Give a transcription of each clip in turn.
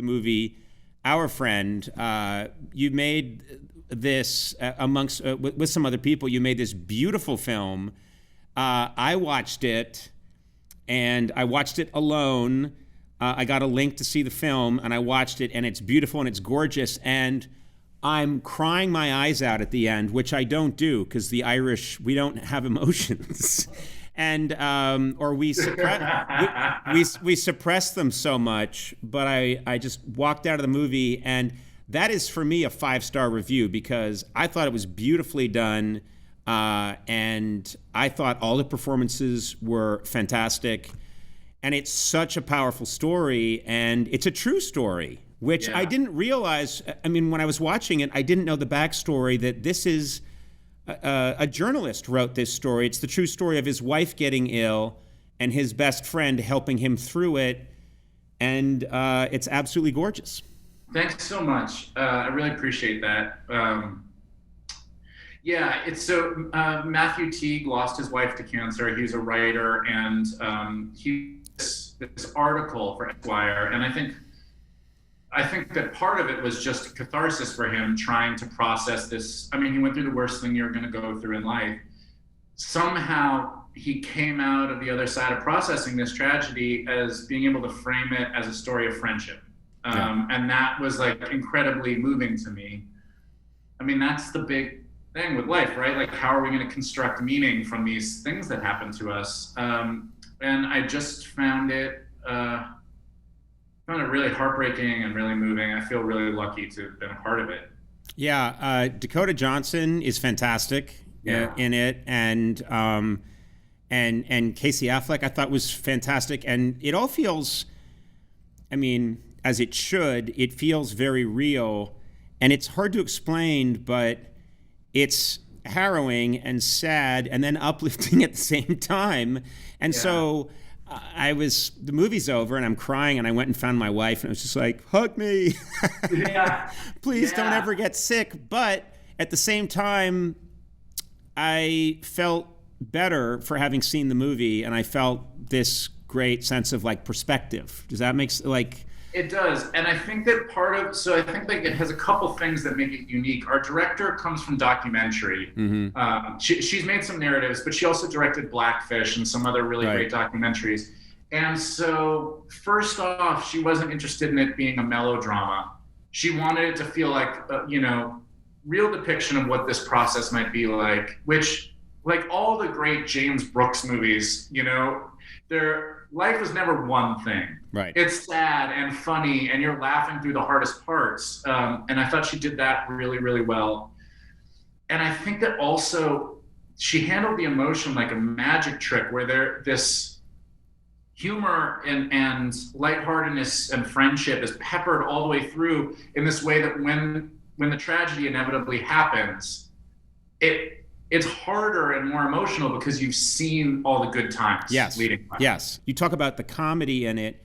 movie Our Friend, you made this amongst with some other people. You made this beautiful film. I watched it, and I watched it alone. I got a link to see the film, and I watched it, and it's beautiful and it's gorgeous. And I'm crying my eyes out at the end, which I don't do because the Irish, we don't have emotions. And or we suppress them so much. But I just walked out of the movie, and that is for me a 5-star review because I thought it was beautifully done, and I thought all the performances were fantastic, and it's such a powerful story, and it's a true story, which I didn't realize. I mean, when I was watching it, I didn't know the backstory that this is. A journalist wrote this story. It's the true story of his wife getting ill and his best friend helping him through it. And it's absolutely gorgeous. Thanks so much. I really appreciate that. It's so Matthew Teague lost his wife to cancer. He was a writer, and he this article for Esquire, and I think that part of it was just catharsis for him trying to process this. I mean, he went through the worst thing you're going to go through in life. Somehow he came out of the other side of processing this tragedy as being able to frame it as a story of friendship. And that was like incredibly moving to me. I mean, that's the big thing with life, right? Like, how are we going to construct meaning from these things that happen to us? And I just found it really heartbreaking and really moving. I feel really lucky to have been a part of it. Yeah, Dakota Johnson is fantastic in it, and Casey Affleck I thought was fantastic, and it all feels, I mean, as it should, it feels very real, and it's hard to explain, but it's harrowing and sad and then uplifting at the same time. And so the movie's over and I'm crying, and I went and found my wife and I was just like, hug me. Please don't ever get sick. But at the same time, I felt better for having seen the movie, and I felt this great sense of like perspective. Does that make like? It does, and I think that I think like it has a couple things that make it unique. Our director comes from documentary. Mm-hmm. She's made some narratives, but she also directed Blackfish and some other really great documentaries. And so, first off, she wasn't interested in it being a melodrama. She wanted it to feel like, real depiction of what this process might be like, which, like all the great James Brooks movies, their life was never one thing. Right. It's sad and funny, and you're laughing through the hardest parts. And I thought she did that really, really well. And I think that also she handled the emotion like a magic trick, where this humor and lightheartedness and friendship is peppered all the way through in this way that when the tragedy inevitably happens, it's harder and more emotional because you've seen all the good times leading up. Yes. You talk about the comedy in it.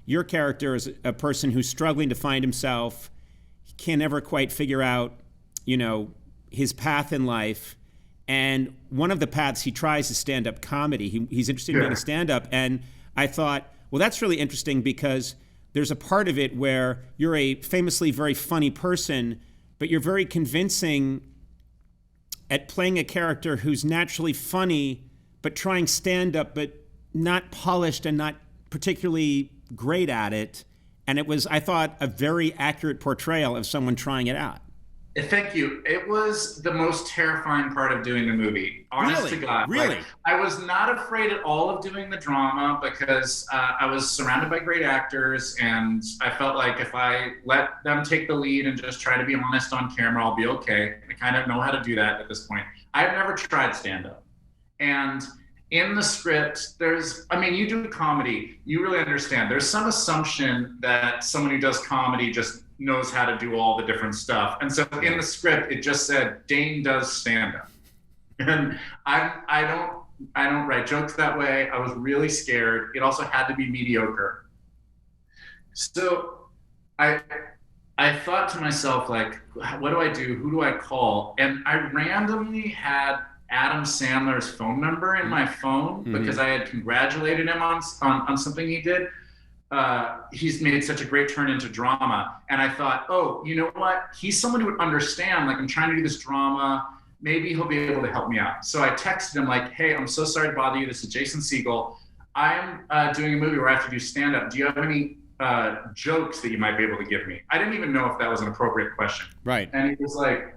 Your character is a person who's struggling to find himself. He can never quite figure out, his path in life. And one of the paths he tries is stand-up comedy. He's interested in being a stand-up. And I thought, well, that's really interesting because there's a part of it where you're a famously very funny person, but you're very convincing at playing a character who's naturally funny, but trying stand-up, but not polished and not particularly great at it. And it was, I thought, a very accurate portrayal of someone trying it out. Thank you. It was the most terrifying part of doing the movie. Honest to God. Really? Like, I was not afraid at all of doing the drama because I was surrounded by great actors, and I felt like if I let them take the lead and just try to be honest on camera, I'll be okay. I kind of know how to do that at this point. I've never tried stand-up. And in the script, you do comedy, you really understand. There's some assumption that someone who does comedy just knows how to do all the different stuff. And so in the script, it just said, Dane does stand-up. And I don't write jokes that way. I was really scared. It also had to be mediocre. So I thought to myself, like, what do I do? Who do I call? And I randomly had Adam Sandler's phone number in my phone because I had congratulated him on something he did. he's made such a great turn into drama. And I thought, oh, you know what? He's someone who would understand, like, I'm trying to do this drama. Maybe he'll be able to help me out. So I texted him like, hey, I'm so sorry to bother you. This is Jason Segel. I'm doing a movie where I have to do stand-up. Do you have any jokes that you might be able to give me? I didn't even know if that was an appropriate question. Right. And he was like,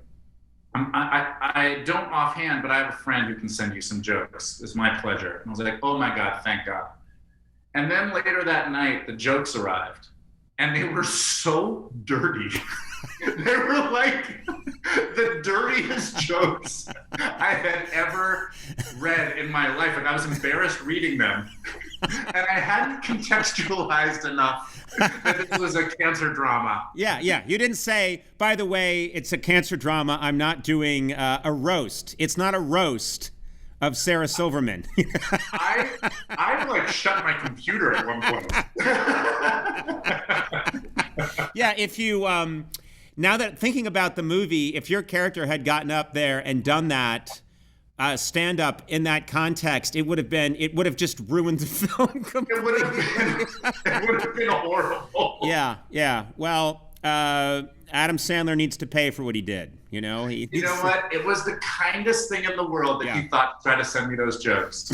I don't offhand, but I have a friend who can send you some jokes. It's my pleasure. And I was like, oh my God, thank God. And then later that night, the jokes arrived, and they were so dirty. They were like the dirtiest jokes I had ever read in my life. Like, I was embarrassed reading them. And I hadn't contextualized enough that this was a cancer drama. Yeah. You didn't say, by the way, it's a cancer drama. I'm not doing a roast. It's not a roast of Sarah Silverman. I like shut my computer at one point. Yeah, if you now that thinking about the movie, if your character had gotten up there and done that stand up in that context, it would have just ruined the film completely. It would have been horrible. Yeah. Well, Adam Sandler needs to pay for what he did. You know what? It was the kindest thing in the world that he thought to try to send me those jokes.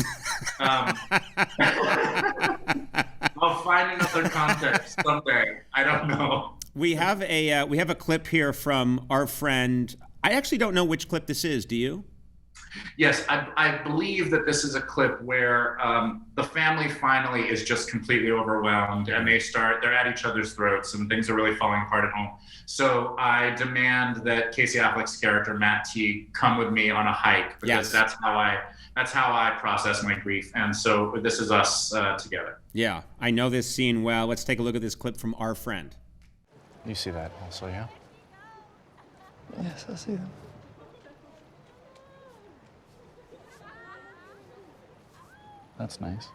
I'll find another context someday. I don't know. We have a clip here from our friend. I actually don't know which clip this is. Do you? Yes, I believe that this is a clip where the family finally is just completely overwhelmed, and they're at each other's throats, and things are really falling apart at home. So I demand that Casey Affleck's character Matt Teague come with me on a hike, because that's how I process my grief. And so this is us together. Yeah, I know this scene well. Let's take a look at this clip from our friend. You see that also, yeah? Yes, I see them. That's nice.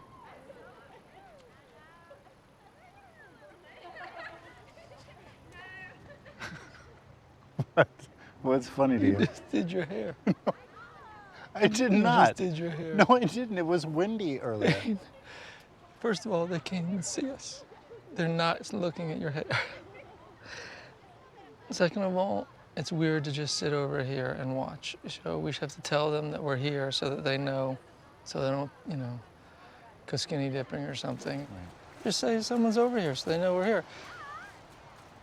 What's funny to you? You just did your hair. No, I did not. You just did your hair. No, I didn't. It was windy earlier. First of all, they can't even see us. They're not looking at your hair. Second of all, it's weird to just sit over here and watch a show. We should have to tell them that we're here so that they know, so they don't, go skinny dipping or something. Right. Just say someone's over here so they know we're here.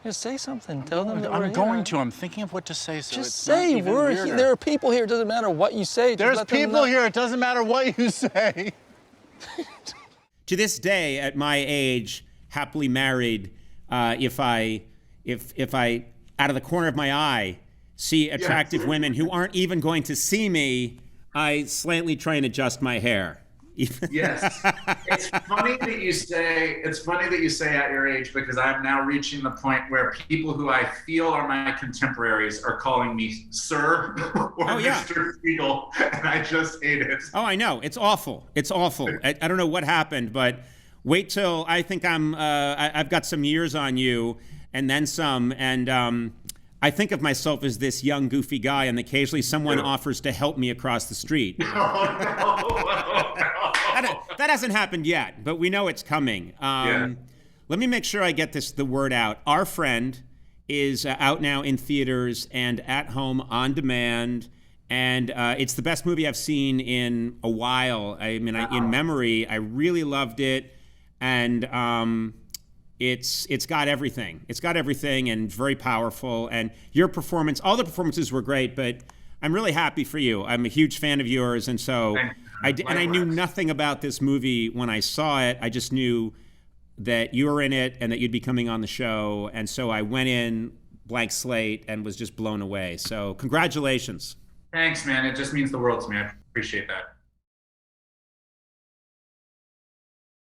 Just say something. Tell them that we're here. I'm going to. I'm thinking of what to say. So just say we're here. There are people here. It doesn't matter what you say. There's people here. It doesn't matter what you say. To this day, at my age, happily married, if I out of the corner of my eye see attractive women who aren't even going to see me, I slightly try and adjust my hair. Yes. It's funny that you say at your age, because I'm now reaching the point where people who I feel are my contemporaries are calling me sir or Mr. Segel, and I hate it. Oh, I know. It's awful. It's awful. I don't know what happened, but wait till I think I've got some years on you and then some, and I think of myself as this young, goofy guy, and occasionally someone offers to help me across the street. That hasn't happened yet, but we know it's coming. Let me make sure I get the word out. Our Friend is out now in theaters and at home on demand, and it's the best movie I've seen in a while. I mean, in memory, I really loved it, and it's got everything. It's got everything, and very powerful. And your performance, all the performances were great, but I'm really happy for you. I'm a huge fan of yours, and so I knew nothing about this movie when I saw it. I just knew that you were in it and that you'd be coming on the show, and so I went in blank slate and was just blown away. So congratulations. Thanks, man. It just means the world to me. I appreciate that.